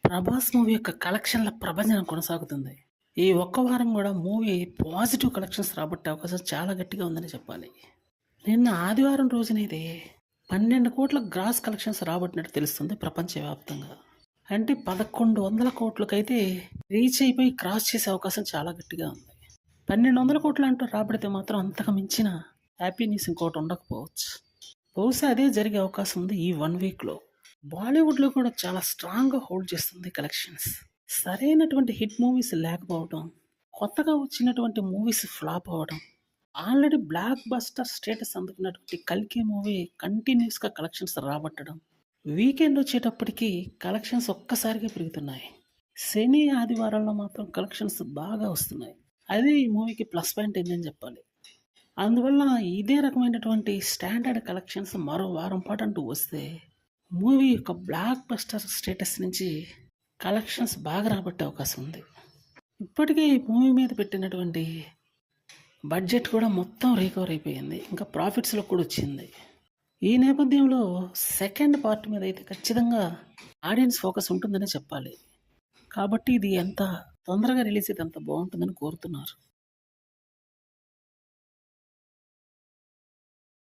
Prabhas movie యొక్క కలెక్షన్ల ప్రభంజనం కొనసాగుతుంది. ఈ ఒక్క వారం గూడా మూవీ పాజిటివ్ కలెక్షన్స్ రాబట్టే అవకాశం చాలా గట్టిగా ఉందని చెప్పాలి. నిన్న ఆదివారం రోజునైతే 12,00,00,000 గ్రాస్ కలెక్షన్స్ రాబట్టినట్టు తెలుస్తుంది ప్రపంచవ్యాప్తంగా. అంటే 1,100,00,00,000కైతే రీచ్ అయిపోయి క్రాస్ చేసే అవకాశం చాలా గట్టిగా ఉంది. 1,200,00,00,000 అంటూ రాబడితే మాత్రం అంతకు మించిన హ్యాపీ న్యూస్ ఇంకోటి ఉండకపోవచ్చు. బహుశా అదే జరిగే అవకాశం ఉంది ఈ 1 వీక్‌లో. బాలీవుడ్‌లో కూడా చాలా స్ట్రాంగ్‌గా హోల్డ్ చేస్తుంది కలెక్షన్స్. సరైనటువంటి హిట్ మూవీస్ లేకపోవడం, కొత్తగా వచ్చినటువంటి మూవీస్ ఫ్లాప్ అవ్వడం, ఆల్రెడీ బ్లాక్ బస్టర్ స్టేటస్ అందుకున్నటువంటి 'కల్కి' మూవీ కంటిన్యూస్‌గా కలెక్షన్స్ రాబట్టడం, వీకెండ్ వచ్చేటప్పటికి కలెక్షన్స్ ఒక్కసారిగా పెరుగుతున్నాయి. శని, ఆదివారాల్లో మాత్రం కలెక్షన్స్ బాగా వస్తున్నాయి. అది ఈ మూవీకి ప్లస్ పాయింట్ అయిందని చెప్పాలి. అందువల్ల ఇదే రకమైనటువంటి స్టాండర్డ్ కలెక్షన్స్ మరో వారం పాటు అంటూ వస్తే మూవీ యొక్క బ్లాక్ బస్టర్ స్టేటస్ నుంచి కలెక్షన్స్ బాగా రాబట్టే అవకాశం ఉంది. ఇప్పటికే ఈ మూవీ మీద పెట్టినటువంటి బడ్జెట్ కూడా మొత్తం రికవర్ అయిపోయింది. ఇంకా ప్రాఫిట్స్లో కూడా వచ్చింది. ఈ నేపథ్యంలో సెకండ్ పార్ట్ మీద అయితే ఖచ్చితంగా ఆడియన్స్ ఫోకస్ ఉంటుందని చెప్పాలి. కాబట్టి ఇది ఎంత తొందరగా రిలీజ్ అయితే అంత బాగుంటుందని కోరుతున్నారు.